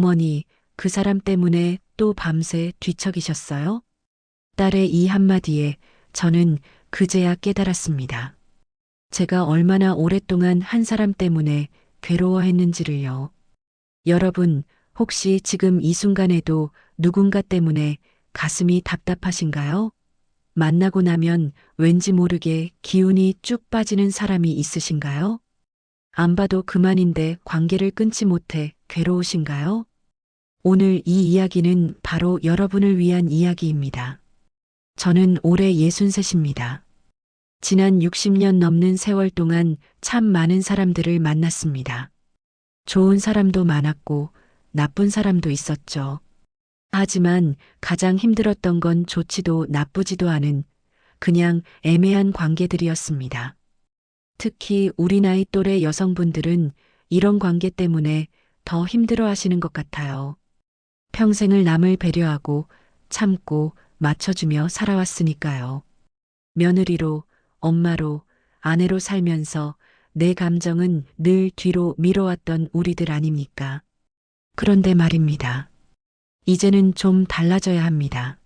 어머니, 그 사람 때문에 또 밤새 뒤척이셨어요? 딸의 이 한마디에 저는 그제야 깨달았습니다. 제가 얼마나 오랫동안 한 사람 때문에 괴로워했는지를요. 여러분, 혹시 지금 이 순간에도 누군가 때문에 가슴이 답답하신가요? 만나고 나면 왠지 모르게 기운이 쭉 빠지는 사람이 있으신가요? 안 봐도 그만인데 관계를 끊지 못해 괴로우신가요? 오늘 이 이야기는 바로 여러분을 위한 이야기입니다. 저는 올해 63입니다. 지난 60년 넘는 세월 동안 참 많은 사람들을 만났습니다. 좋은 사람도 많았고 나쁜 사람도 있었죠. 하지만 가장 힘들었던 건 좋지도 나쁘지도 않은 그냥 애매한 관계들이었습니다. 특히 우리 나이 또래 여성분들은 이런 관계 때문에 더 힘들어 하시는 것 같아요. 평생을 남을 배려하고 참고 맞춰주며 살아왔으니까요. 며느리로, 엄마로, 아내로 살면서 내 감정은 늘 뒤로 미뤄왔던 우리들 아닙니까? 그런데 말입니다. 이제는 좀 달라져야 합니다.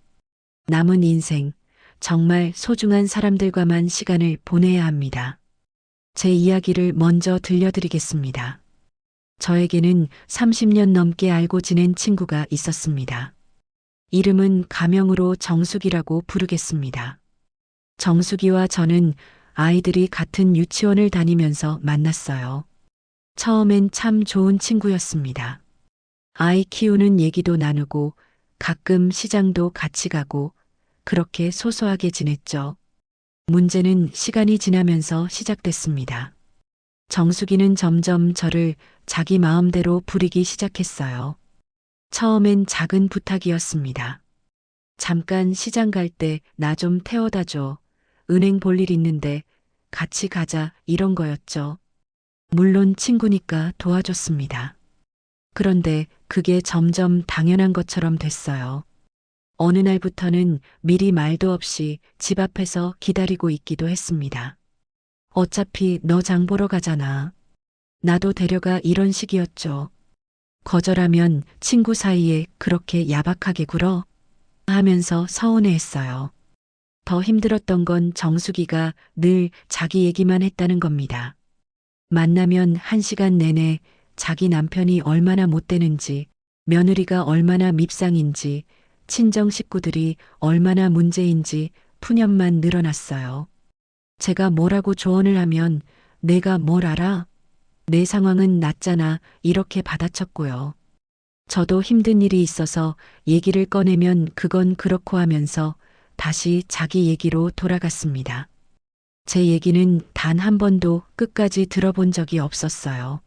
남은 인생, 정말 소중한 사람들과만 시간을 보내야 합니다. 제 이야기를 먼저 들려드리겠습니다. 저에게는 30년 넘게 알고 지낸 친구가 있었습니다. 이름은 가명으로 정숙이라고 부르겠습니다. 정숙이와 저는 아이들이 같은 유치원을 다니면서 만났어요. 처음엔 참 좋은 친구였습니다. 아이 키우는 얘기도 나누고 가끔 시장도 같이 가고 그렇게 소소하게 지냈죠. 문제는 시간이 지나면서 시작됐습니다. 정숙이는 점점 저를 자기 마음대로 부리기 시작했어요. 처음엔 작은 부탁이었습니다. 잠깐 시장 갈 때 나 좀 태워다 줘. 은행 볼 일 있는데 같이 가자 이런 거였죠. 물론 친구니까 도와줬습니다. 그런데 그게 점점 당연한 것처럼 됐어요. 어느 날부터는 미리 말도 없이 집 앞에서 기다리고 있기도 했습니다. 어차피 너 장 보러 가잖아. 나도 데려가 이런 식이었죠. 거절하면 친구 사이에 그렇게 야박하게 굴어? 하면서 서운해했어요. 더 힘들었던 건 정숙이가 늘 자기 얘기만 했다는 겁니다. 만나면 1시간 내내 자기 남편이 얼마나 못되는지, 며느리가 얼마나 밉상인지, 친정 식구들이 얼마나 문제인지 푸념만 늘어났어요. 제가 뭐라고 조언을 하면 내가 뭘 알아? 내 상황은 낫잖아 이렇게 받아쳤고요. 저도 힘든 일이 있어서 얘기를 꺼내면 그건 그렇고 하면서 다시 자기 얘기로 돌아갔습니다. 제 얘기는 단 한 번도 끝까지 들어본 적이 없었어요.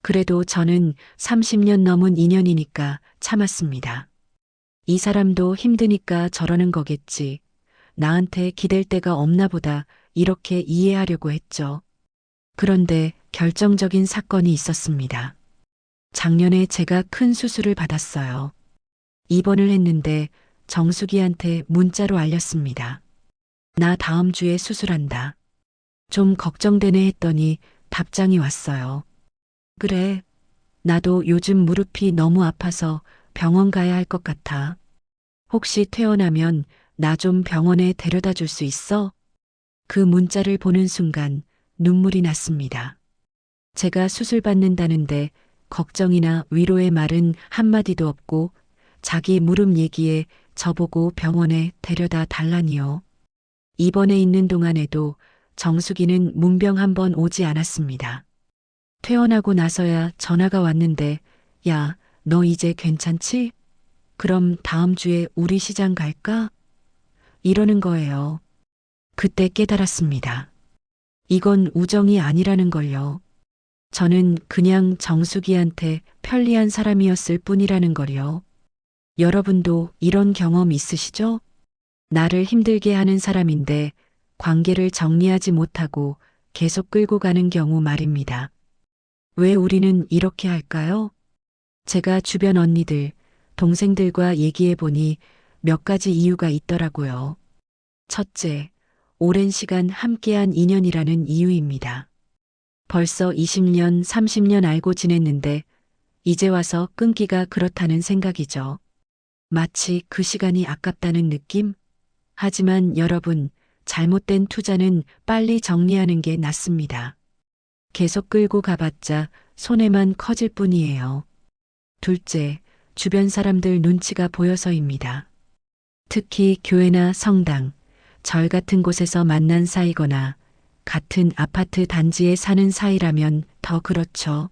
그래도 저는 30년 넘은 인연이니까 참았습니다. 이 사람도 힘드니까 저러는 거겠지. 나한테 기댈 데가 없나 보다 이렇게 이해하려고 했죠. 그런데 결정적인 사건이 있었습니다. 작년에 제가 큰 수술을 받았어요. 입원을 했는데 정숙이한테 문자로 알렸습니다. 나 다음 주에 수술한다. 좀 걱정되네 했더니 답장이 왔어요. 그래, 나도 요즘 무릎이 너무 아파서 병원 가야 할 것 같아. 혹시 퇴원하면 나 좀 병원에 데려다 줄 수 있어? 그 문자를 보는 순간 눈물이 났습니다. 제가 수술 받는다는데 걱정이나 위로의 말은 한마디도 없고 자기 무릎 얘기에 저보고 병원에 데려다 달라니요. 입원해 있는 동안에도 정숙이는 문병 한 번 오지 않았습니다. 퇴원하고 나서야 전화가 왔는데 야, 너 이제 괜찮지? 그럼 다음 주에 우리 시장 갈까? 이러는 거예요. 그때 깨달았습니다. 이건 우정이 아니라는 걸요. 저는 그냥 정숙이한테 편리한 사람이었을 뿐이라는 걸요. 여러분도 이런 경험 있으시죠? 나를 힘들게 하는 사람인데 관계를 정리하지 못하고 계속 끌고 가는 경우 말입니다. 왜 우리는 이렇게 할까요? 제가 주변 언니들, 동생들과 얘기해 보니 몇 가지 이유가 있더라고요. 첫째, 오랜 시간 함께한 인연이라는 이유입니다. 벌써 20년, 30년 알고 지냈는데 이제 와서 끊기가 그렇다는 생각이죠. 마치 그 시간이 아깝다는 느낌? 하지만 여러분, 잘못된 투자는 빨리 정리하는 게 낫습니다. 계속 끌고 가봤자 손해만 커질 뿐이에요. 둘째, 주변 사람들 눈치가 보여서입니다. 특히 교회나 성당, 절 같은 곳에서 만난 사이거나 같은 아파트 단지에 사는 사이라면 더 그렇죠.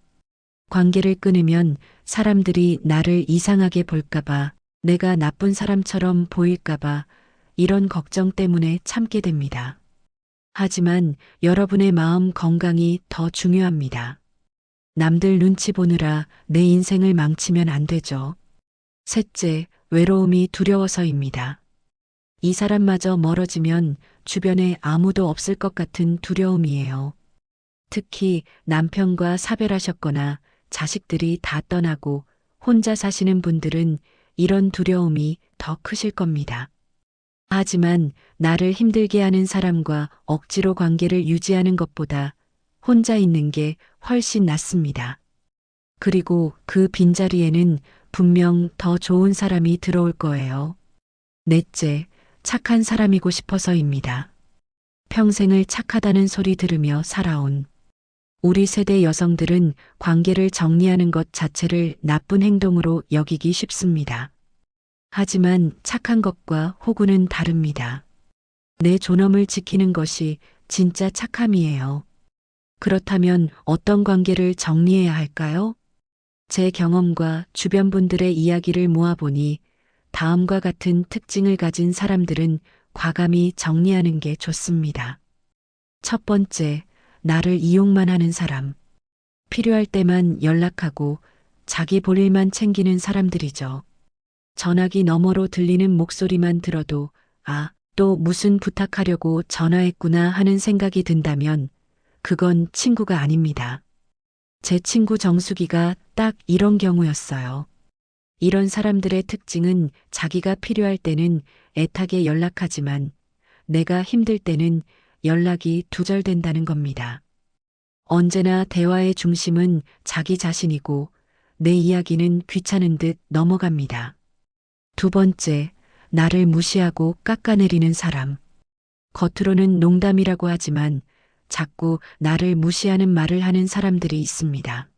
관계를 끊으면 사람들이 나를 이상하게 볼까봐, 내가 나쁜 사람처럼 보일까봐 이런 걱정 때문에 참게 됩니다. 하지만 여러분의 마음 건강이 더 중요합니다. 남들 눈치 보느라 내 인생을 망치면 안 되죠. 셋째, 외로움이 두려워서입니다. 이 사람마저 멀어지면 주변에 아무도 없을 것 같은 두려움이에요. 특히 남편과 사별하셨거나 자식들이 다 떠나고 혼자 사시는 분들은 이런 두려움이 더 크실 겁니다. 하지만 나를 힘들게 하는 사람과 억지로 관계를 유지하는 것보다 혼자 있는 게 훨씬 낫습니다. 그리고 그 빈자리에는 분명 더 좋은 사람이 들어올 거예요. 넷째, 착한 사람이고 싶어서입니다. 평생을 착하다는 소리 들으며 살아온 우리 세대 여성들은 관계를 정리하는 것 자체를 나쁜 행동으로 여기기 쉽습니다. 하지만 착한 것과 호구는 다릅니다. 내 존엄을 지키는 것이 진짜 착함이에요. 그렇다면 어떤 관계를 정리해야 할까요? 제 경험과 주변 분들의 이야기를 모아보니 다음과 같은 특징을 가진 사람들은 과감히 정리하는 게 좋습니다. 첫 번째, 나를 이용만 하는 사람. 필요할 때만 연락하고 자기 볼일만 챙기는 사람들이죠. 전화기 너머로 들리는 목소리만 들어도 아, 또 무슨 부탁하려고 전화했구나 하는 생각이 든다면 그건 친구가 아닙니다. 제 친구 정수기가 딱 이런 경우였어요. 이런 사람들의 특징은 자기가 필요할 때는 애타게 연락하지만 내가 힘들 때는 연락이 두절된다는 겁니다. 언제나 대화의 중심은 자기 자신이고 내 이야기는 귀찮은 듯 넘어갑니다. 두 번째, 나를 무시하고 깎아내리는 사람. 겉으로는 농담이라고 하지만 자꾸 나를 무시하는 말을 하는 사람들이 있습니다.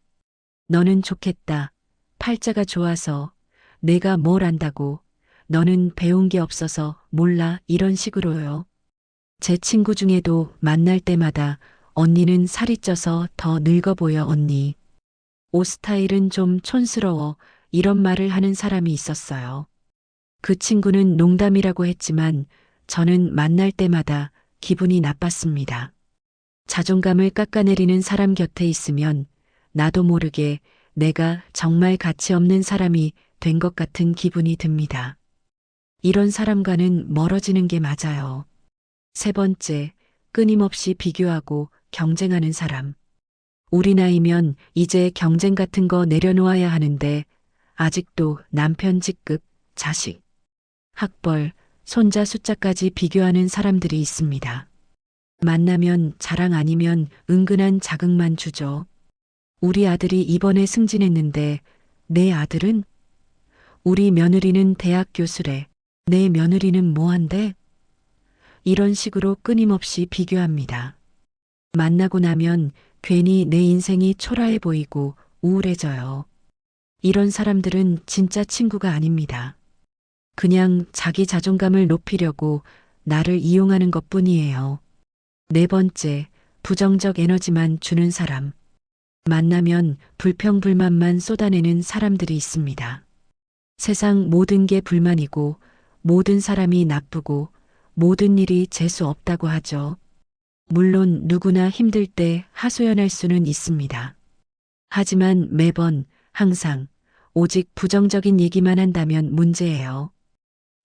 너는 좋겠다. 팔자가 좋아서 내가 뭘 안다고 너는 배운 게 없어서 몰라 이런 식으로요. 제 친구 중에도 만날 때마다 언니는 살이 쪄서 더 늙어 보여 언니. 옷 스타일은 좀 촌스러워 이런 말을 하는 사람이 있었어요. 그 친구는 농담이라고 했지만 저는 만날 때마다 기분이 나빴습니다. 자존감을 깎아내리는 사람 곁에 있으면 나도 모르게 내가 정말 가치 없는 사람이 된 것 같은 기분이 듭니다. 이런 사람과는 멀어지는 게 맞아요. 세 번째, 끊임없이 비교하고 경쟁하는 사람. 우리 나이면 이제 경쟁 같은 거 내려놓아야 하는데 아직도 남편 직급, 자식, 학벌, 손자 숫자까지 비교하는 사람들이 있습니다. 만나면 자랑 아니면 은근한 자극만 주죠. 우리 아들이 이번에 승진했는데 내 아들은? 우리 며느리는 대학 교수래. 내 며느리는 뭐한대? 이런 식으로 끊임없이 비교합니다. 만나고 나면 괜히 내 인생이 초라해 보이고 우울해져요. 이런 사람들은 진짜 친구가 아닙니다. 그냥 자기 자존감을 높이려고 나를 이용하는 것뿐이에요. 네 번째, 부정적 에너지만 주는 사람. 만나면 불평불만만 쏟아내는 사람들이 있습니다. 세상 모든 게 불만이고 모든 사람이 나쁘고 모든 일이 재수 없다고 하죠. 물론 누구나 힘들 때 하소연할 수는 있습니다. 하지만 매번 항상 오직 부정적인 얘기만 한다면 문제예요.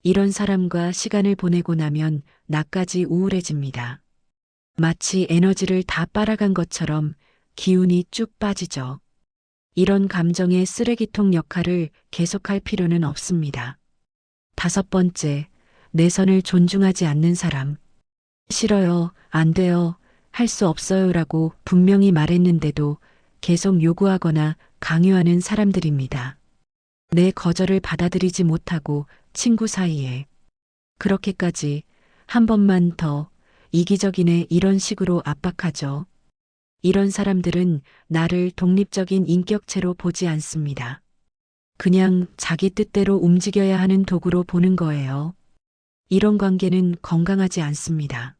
이런 사람과 시간을 보내고 나면 나까지 우울해집니다. 마치 에너지를 다 빨아간 것처럼 기운이 쭉 빠지죠. 이런 감정의 쓰레기통 역할을 계속할 필요는 없습니다. 다섯 번째, 내 선을 존중하지 않는 사람. 싫어요, 안 돼요, 할 수 없어요라고 분명히 말했는데도 계속 요구하거나 강요하는 사람들입니다. 내 거절을 받아들이지 못하고 친구 사이에 그렇게까지 한 번만 더 이기적이네 이런 식으로 압박하죠. 이런 사람들은 나를 독립적인 인격체로 보지 않습니다. 그냥 자기 뜻대로 움직여야 하는 도구로 보는 거예요. 이런 관계는 건강하지 않습니다.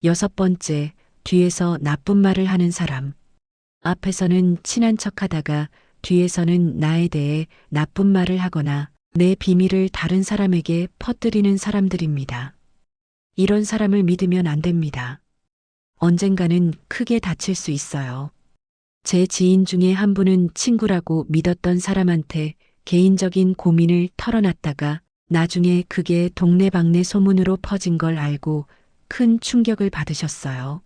6번째, 뒤에서 나쁜 말을 하는 사람. 앞에서는 친한 척 하다가 뒤에서는 나에 대해 나쁜 말을 하거나 내 비밀을 다른 사람에게 퍼뜨리는 사람들입니다. 이런 사람을 믿으면 안 됩니다. 언젠가는 크게 다칠 수 있어요. 제 지인 중에 한 분은 친구라고 믿었던 사람한테 개인적인 고민을 털어놨다가 나중에 그게 동네방네 소문으로 퍼진 걸 알고 큰 충격을 받으셨어요.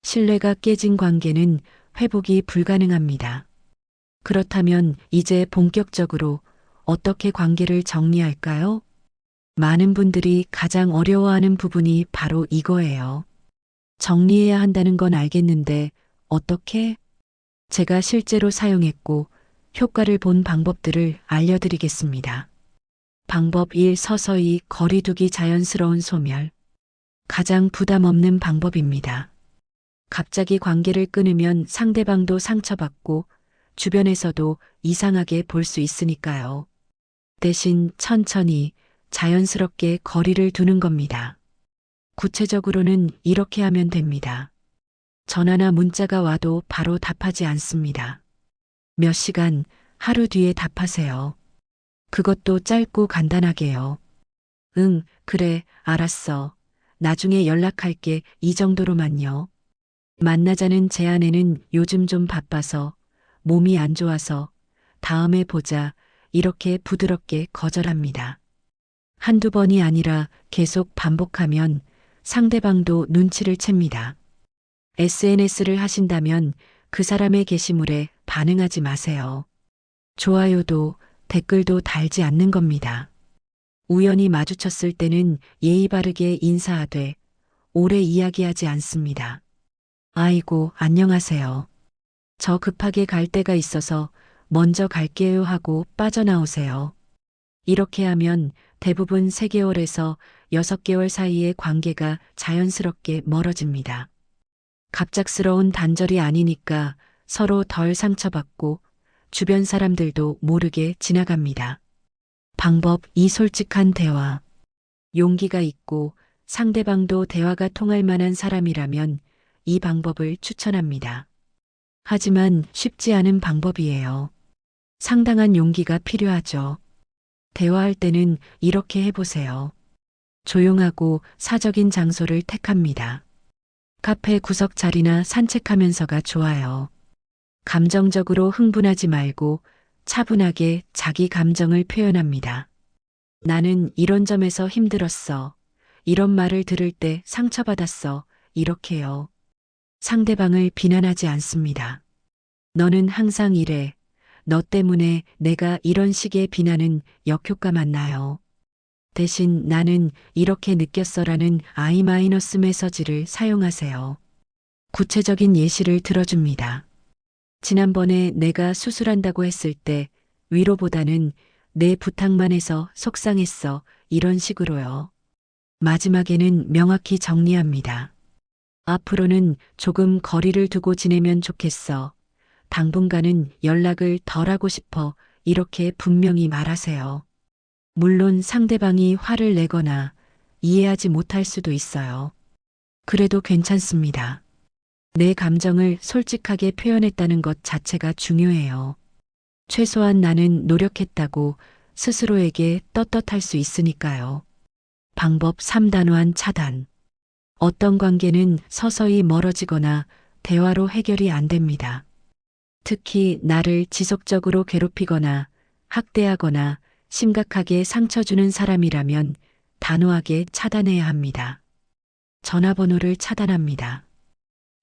신뢰가 깨진 관계는 회복이 불가능합니다. 그렇다면 이제 본격적으로 어떻게 관계를 정리할까요? 많은 분들이 가장 어려워하는 부분이 바로 이거예요. 정리해야 한다는 건 알겠는데 어떻게? 제가 실제로 사용했고 효과를 본 방법들을 알려드리겠습니다. 방법 1. 서서히 거리두기 자연스러운 소멸. 가장 부담 없는 방법입니다. 갑자기 관계를 끊으면 상대방도 상처받고 주변에서도 이상하게 볼 수 있으니까요. 대신 천천히 자연스럽게 거리를 두는 겁니다. 구체적으로는 이렇게 하면 됩니다. 전화나 문자가 와도 바로 답하지 않습니다. 몇 시간, 하루 뒤에 답하세요. 그것도 짧고 간단하게요. 응, 그래, 알았어. 나중에 연락할게. 이 정도로만요. 만나자는 제안에는 요즘 좀 바빠서, 몸이 안 좋아서, 다음에 보자. 이렇게 부드럽게 거절합니다. 한두 번이 아니라 계속 반복하면 상대방도 눈치를 챕니다. SNS를 하신다면 그 사람의 게시물에 반응하지 마세요. 좋아요도 댓글도 달지 않는 겁니다. 우연히 마주쳤을 때는 예의 바르게 인사하되 오래 이야기하지 않습니다. 아이고, 안녕하세요. 저 급하게 갈 데가 있어서 먼저 갈게요 하고 빠져나오세요. 이렇게 하면 대부분 3개월에서 6개월 사이의 관계가 자연스럽게 멀어집니다. 갑작스러운 단절이 아니니까 서로 덜 상처받고 주변 사람들도 모르게 지나갑니다. 방법 2. 솔직한 대화. 용기가 있고 상대방도 대화가 통할 만한 사람이라면 이 방법을 추천합니다. 하지만 쉽지 않은 방법이에요. 상당한 용기가 필요하죠. 대화할 때는 이렇게 해보세요. 조용하고 사적인 장소를 택합니다. 카페 구석 자리나 산책하면서가 좋아요. 감정적으로 흥분하지 말고 차분하게 자기 감정을 표현합니다. 나는 이런 점에서 힘들었어. 이런 말을 들을 때 상처받았어. 이렇게요. 상대방을 비난하지 않습니다. 너는 항상 이래. 너 때문에 내가 이런 식의 비난은 역효과만 나요. 대신 나는 이렇게 느꼈어라는 I- 메시지를 사용하세요. 구체적인 예시를 들어줍니다. 지난번에 내가 수술한다고 했을 때 위로보다는 내 부탁만 해서 속상했어. 이런 식으로요. 마지막에는 명확히 정리합니다. 앞으로는 조금 거리를 두고 지내면 좋겠어. 당분간은 연락을 덜 하고 싶어. 이렇게 분명히 말하세요. 물론 상대방이 화를 내거나 이해하지 못할 수도 있어요. 그래도 괜찮습니다. 내 감정을 솔직하게 표현했다는 것 자체가 중요해요. 최소한 나는 노력했다고 스스로에게 떳떳할 수 있으니까요. 방법 3. 단호한 차단. 어떤 관계는 서서히 멀어지거나 대화로 해결이 안 됩니다. 특히 나를 지속적으로 괴롭히거나 학대하거나 심각하게 상처 주는 사람이라면 단호하게 차단해야 합니다. 전화번호를 차단합니다.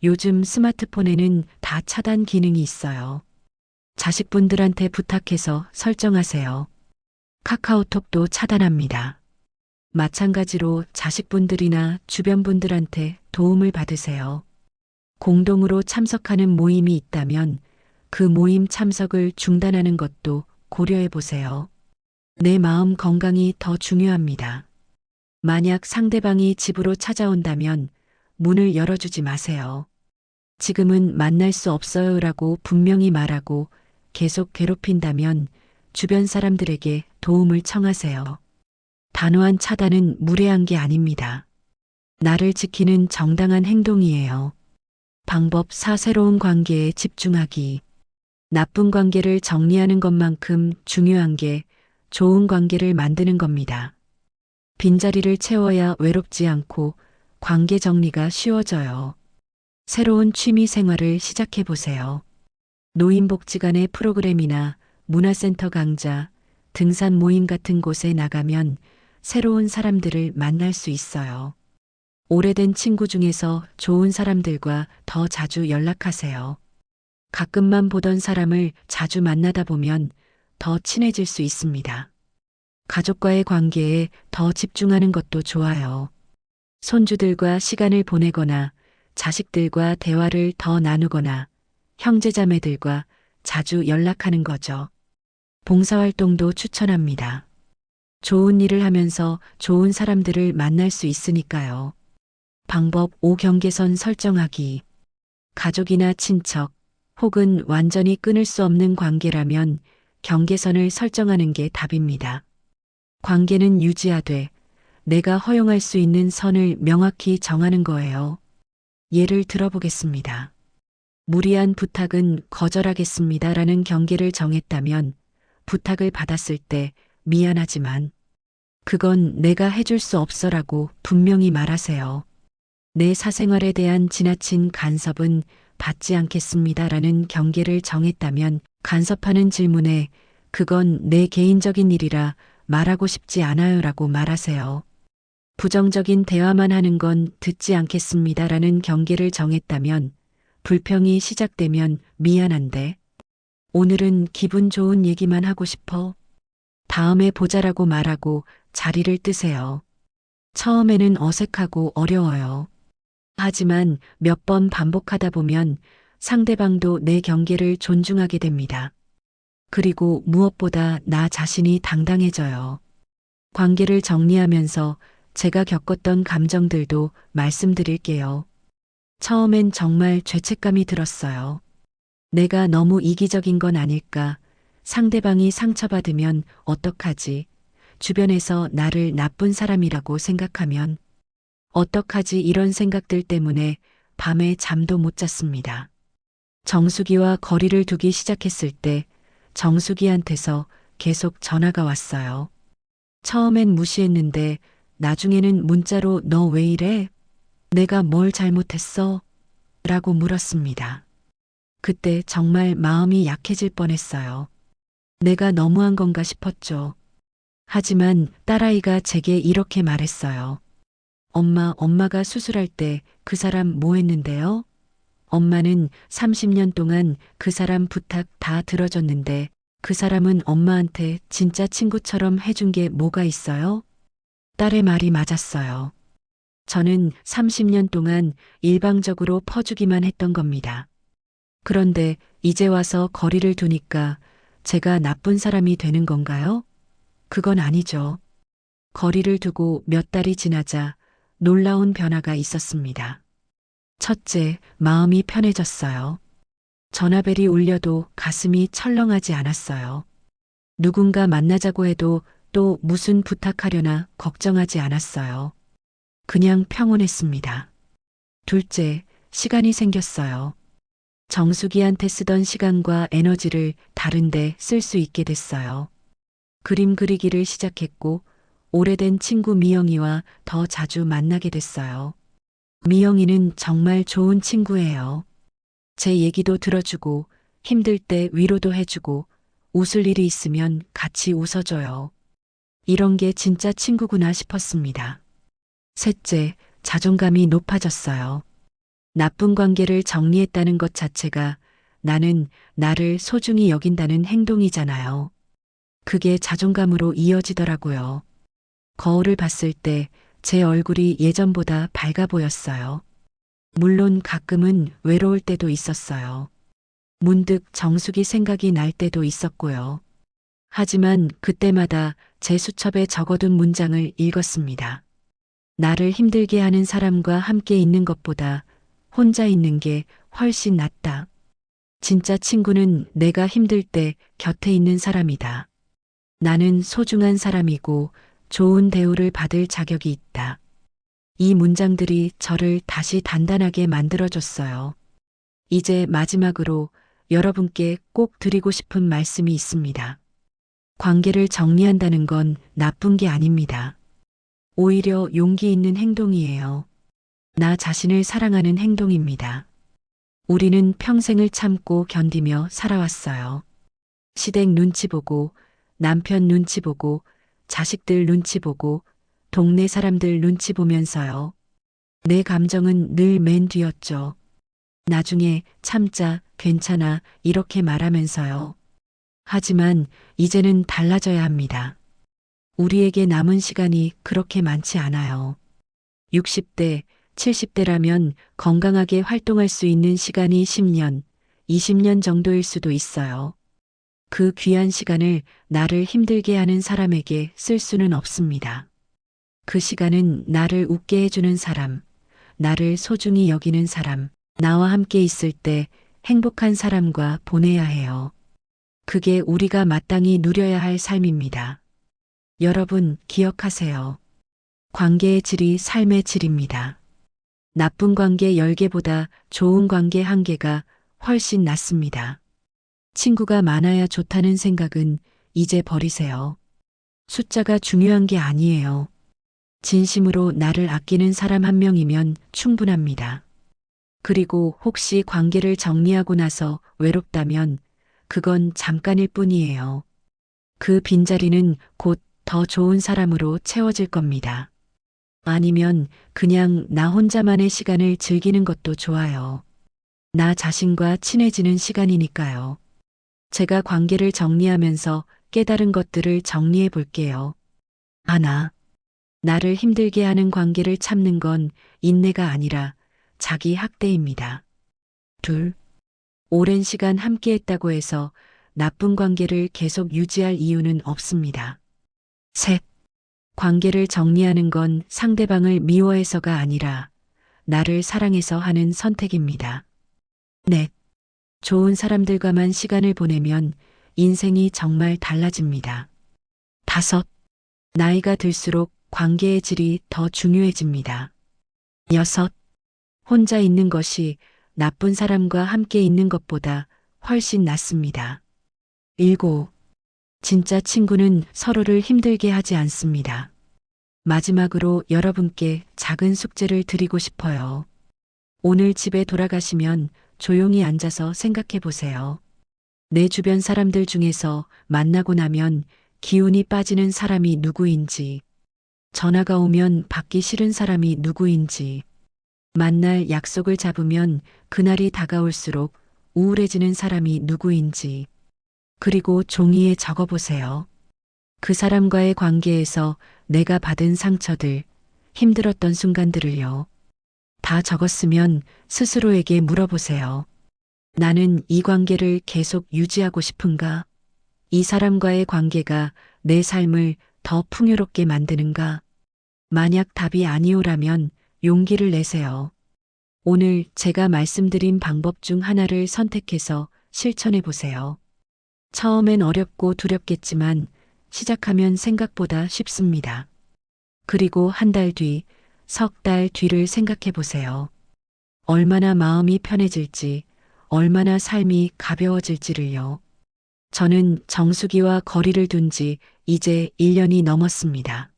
요즘 스마트폰에는 다 차단 기능이 있어요. 자식분들한테 부탁해서 설정하세요. 카카오톡도 차단합니다. 마찬가지로 자식분들이나 주변 분들한테 도움을 받으세요. 공동으로 참석하는 모임이 있다면 그 모임 참석을 중단하는 것도 고려해 보세요. 내 마음 건강이 더 중요합니다. 만약 상대방이 집으로 찾아온다면 문을 열어주지 마세요. 지금은 만날 수 없어요라고 분명히 말하고 계속 괴롭힌다면 주변 사람들에게 도움을 청하세요. 단호한 차단은 무례한 게 아닙니다. 나를 지키는 정당한 행동이에요. 방법 4. 새로운 관계에 집중하기. 나쁜 관계를 정리하는 것만큼 중요한 게 좋은 관계를 만드는 겁니다. 빈자리를 채워야 외롭지 않고 관계 정리가 쉬워져요. 새로운 취미 생활을 시작해 보세요. 노인복지관의 프로그램이나 문화센터 강좌, 등산 모임 같은 곳에 나가면 새로운 사람들을 만날 수 있어요. 오래된 친구 중에서 좋은 사람들과 더 자주 연락하세요. 가끔만 보던 사람을 자주 만나다 보면 더 친해질 수 있습니다. 가족과의 관계에 더 집중하는 것도 좋아요. 손주들과 시간을 보내거나 자식들과 대화를 더 나누거나 형제자매들과 자주 연락하는 거죠. 봉사활동도 추천합니다. 좋은 일을 하면서 좋은 사람들을 만날 수 있으니까요. 방법 5. 경계선 설정하기. 가족이나 친척 혹은 완전히 끊을 수 없는 관계라면 경계선을 설정하는 게 답입니다. 관계는 유지하되 내가 허용할 수 있는 선을 명확히 정하는 거예요. 예를 들어보겠습니다. 무리한 부탁은 거절하겠습니다 라는 경계를 정했다면 부탁을 받았을 때 미안하지만 그건 내가 해줄 수 없어라고 분명히 말하세요. 내 사생활에 대한 지나친 간섭은 받지 않겠습니다 라는 경계를 정했다면 간섭하는 질문에 그건 내 개인적인 일이라 말하고 싶지 않아요 라고 말하세요. 부정적인 대화만 하는 건 듣지 않겠습니다 라는 경계를 정했다면 불평이 시작되면 미안한데 오늘은 기분 좋은 얘기만 하고 싶어. 다음에 보자라고 말하고 자리를 뜨세요. 처음에는 어색하고 어려워요. 하지만 몇 번 반복하다 보면 상대방도 내 경계를 존중하게 됩니다. 그리고 무엇보다 나 자신이 당당해져요. 관계를 정리하면서 제가 겪었던 감정들도 말씀드릴게요. 처음엔 정말 죄책감이 들었어요. 내가 너무 이기적인 건 아닐까? 상대방이 상처받으면 어떡하지? 주변에서 나를 나쁜 사람이라고 생각하면 어떡하지? 이런 생각들 때문에 밤에 잠도 못 잤습니다. 정수기와 거리를 두기 시작했을 때 정수기한테서 계속 전화가 왔어요. 처음엔 무시했는데 나중에는 문자로 너 왜 이래? 내가 뭘 잘못했어? 라고 물었습니다. 그때 정말 마음이 약해질 뻔했어요. 내가 너무한 건가 싶었죠. 하지만 딸아이가 제게 이렇게 말했어요. 엄마가 수술할 때 그 사람 뭐 했는데요? 엄마는 30년 동안 그 사람 부탁 다 들어줬는데 그 사람은 엄마한테 진짜 친구처럼 해준 게 뭐가 있어요? 딸의 말이 맞았어요. 저는 30년 동안 일방적으로 퍼주기만 했던 겁니다. 그런데 이제 와서 거리를 두니까 제가 나쁜 사람이 되는 건가요? 그건 아니죠. 거리를 두고 몇 달이 지나자 놀라운 변화가 있었습니다. 첫째, 마음이 편해졌어요. 전화벨이 울려도 가슴이 철렁하지 않았어요. 누군가 만나자고 해도 또 무슨 부탁하려나 걱정하지 않았어요. 그냥 평온했습니다. 둘째, 시간이 생겼어요. 정수기한테 쓰던 시간과 에너지를 다른데 쓸 수 있게 됐어요. 그림 그리기를 시작했고 오래된 친구 미영이와 더 자주 만나게 됐어요. 미영이는 정말 좋은 친구예요. 제 얘기도 들어주고 힘들 때 위로도 해주고 웃을 일이 있으면 같이 웃어줘요. 이런 게 진짜 친구구나 싶었습니다. 셋째, 자존감이 높아졌어요. 나쁜 관계를 정리했다는 것 자체가 나는 나를 소중히 여긴다는 행동이잖아요. 그게 자존감으로 이어지더라고요. 거울을 봤을 때 제 얼굴이 예전보다 밝아 보였어요. 물론 가끔은 외로울 때도 있었어요. 문득 정숙이 생각이 날 때도 있었고요. 하지만 그때마다 제 수첩에 적어둔 문장을 읽었습니다. 나를 힘들게 하는 사람과 함께 있는 것보다 혼자 있는 게 훨씬 낫다. 진짜 친구는 내가 힘들 때 곁에 있는 사람이다. 나는 소중한 사람이고 좋은 대우를 받을 자격이 있다. 이 문장들이 저를 다시 단단하게 만들어줬어요. 이제 마지막으로 여러분께 꼭 드리고 싶은 말씀이 있습니다. 관계를 정리한다는 건 나쁜 게 아닙니다. 오히려 용기 있는 행동이에요. 나 자신을 사랑하는 행동입니다. 우리는 평생을 참고 견디며 살아왔어요. 시댁 눈치 보고, 남편 눈치 보고, 자식들 눈치 보고, 동네 사람들 눈치 보면서요. 내 감정은 늘 맨 뒤였죠. 나중에 참자, 괜찮아, 이렇게 말하면서요. 하지만 이제는 달라져야 합니다. 우리에게 남은 시간이 그렇게 많지 않아요. 60대, 70대라면 건강하게 활동할 수 있는 시간이 10년, 20년 정도일 수도 있어요. 그 귀한 시간을 나를 힘들게 하는 사람에게 쓸 수는 없습니다. 그 시간은 나를 웃게 해주는 사람, 나를 소중히 여기는 사람, 나와 함께 있을 때 행복한 사람과 보내야 해요. 그게 우리가 마땅히 누려야 할 삶입니다. 여러분 기억하세요. 관계의 질이 삶의 질입니다. 나쁜 관계 10개보다 좋은 관계 1개가 훨씬 낫습니다. 친구가 많아야 좋다는 생각은 이제 버리세요. 숫자가 중요한 게 아니에요. 진심으로 나를 아끼는 사람 1명이면 충분합니다. 그리고 혹시 관계를 정리하고 나서 외롭다면 그건 잠깐일 뿐이에요. 그 빈자리는 곧 더 좋은 사람으로 채워질 겁니다. 아니면 그냥 나 혼자만의 시간을 즐기는 것도 좋아요. 나 자신과 친해지는 시간이니까요. 제가 관계를 정리하면서 깨달은 것들을 정리해 볼게요. 하나, 나를 힘들게 하는 관계를 참는 건 인내가 아니라 자기 학대입니다. 둘, 오랜 시간 함께 했다고 해서 나쁜 관계를 계속 유지할 이유는 없습니다. 셋, 관계를 정리하는 건 상대방을 미워해서가 아니라 나를 사랑해서 하는 선택입니다. 넷, 좋은 사람들과만 시간을 보내면 인생이 정말 달라집니다. 다섯, 나이가 들수록 관계의 질이 더 중요해집니다. 여섯, 혼자 있는 것이 나쁜 사람과 함께 있는 것보다 훨씬 낫습니다. 일곱, 진짜 친구는 서로를 힘들게 하지 않습니다. 마지막으로 여러분께 작은 숙제를 드리고 싶어요. 오늘 집에 돌아가시면 조용히 앉아서 생각해 보세요. 내 주변 사람들 중에서 만나고 나면 기운이 빠지는 사람이 누구인지, 전화가 오면 받기 싫은 사람이 누구인지, 만날 약속을 잡으면 그날이 다가올수록 우울해지는 사람이 누구인지, 그리고 종이에 적어보세요. 그 사람과의 관계에서 내가 받은 상처들, 힘들었던 순간들을요. 다 적었으면 스스로에게 물어보세요. 나는 이 관계를 계속 유지하고 싶은가? 이 사람과의 관계가 내 삶을 더 풍요롭게 만드는가? 만약 답이 아니오라면 용기를 내세요. 오늘 제가 말씀드린 방법 중 하나를 선택해서 실천해 보세요. 처음엔 어렵고 두렵겠지만 시작하면 생각보다 쉽습니다. 그리고 한 달 뒤, 석 달 뒤를 생각해 보세요. 얼마나 마음이 편해질지, 얼마나 삶이 가벼워질지를요. 저는 정수기와 거리를 둔 지 이제 1년이 넘었습니다.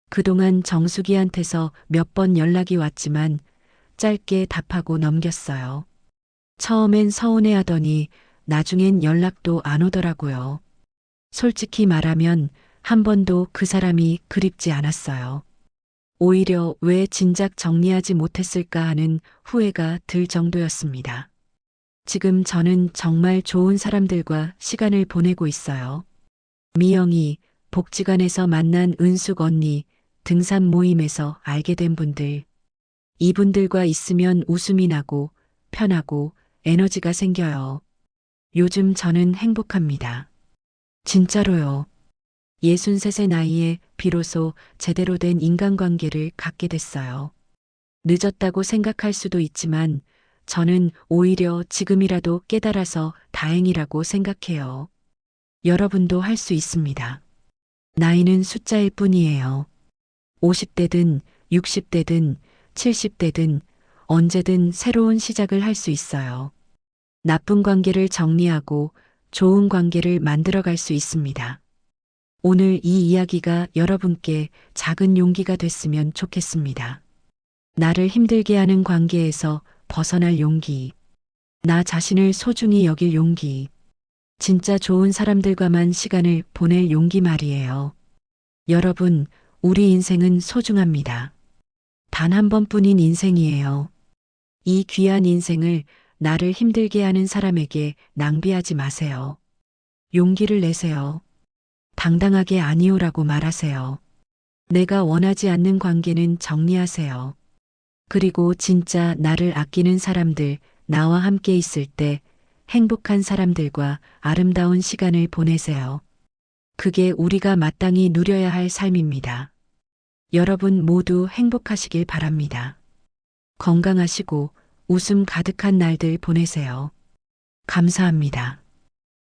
그동안 정수기한테서 몇 번 연락이 왔지만 짧게 답하고 넘겼어요. 처음엔 서운해하더니 나중엔 연락도 안 오더라고요. 솔직히 말하면 한 번도 그 사람이 그립지 않았어요. 오히려 왜 진작 정리하지 못했을까 하는 후회가 들 정도였습니다. 지금 저는 정말 좋은 사람들과 시간을 보내고 있어요. 미영이, 복지관에서 만난 은숙 언니, 등산 모임에서 알게 된 분들. 이분들과 있으면 웃음이 나고 편하고 에너지가 생겨요. 요즘 저는 행복합니다. 진짜로요. 63의 나이에 비로소 제대로 된 인간관계를 갖게 됐어요. 늦었다고 생각할 수도 있지만 저는 오히려 지금이라도 깨달아서 다행이라고 생각해요. 여러분도 할 수 있습니다. 나이는 숫자일 뿐이에요. 50대든 60대든 70대든 언제든 새로운 시작을 할 수 있어요. 나쁜 관계를 정리하고 좋은 관계를 만들어갈 수 있습니다. 오늘 이 이야기가 여러분께 작은 용기가 됐으면 좋겠습니다. 나를 힘들게 하는 관계에서 벗어날 용기. 나 자신을 소중히 여길 용기. 진짜 좋은 사람들과만 시간을 보낼 용기 말이에요. 여러분, 우리 인생은 소중합니다. 단 한 번뿐인 인생이에요. 이 귀한 인생을 나를 힘들게 하는 사람에게 낭비하지 마세요. 용기를 내세요. 당당하게 아니오라고 말하세요. 내가 원하지 않는 관계는 정리하세요. 그리고 진짜 나를 아끼는 사람들, 나와 함께 있을 때 행복한 사람들과 아름다운 시간을 보내세요. 그게 우리가 마땅히 누려야 할 삶입니다. 여러분 모두 행복하시길 바랍니다. 건강하시고 웃음 가득한 날들 보내세요. 감사합니다.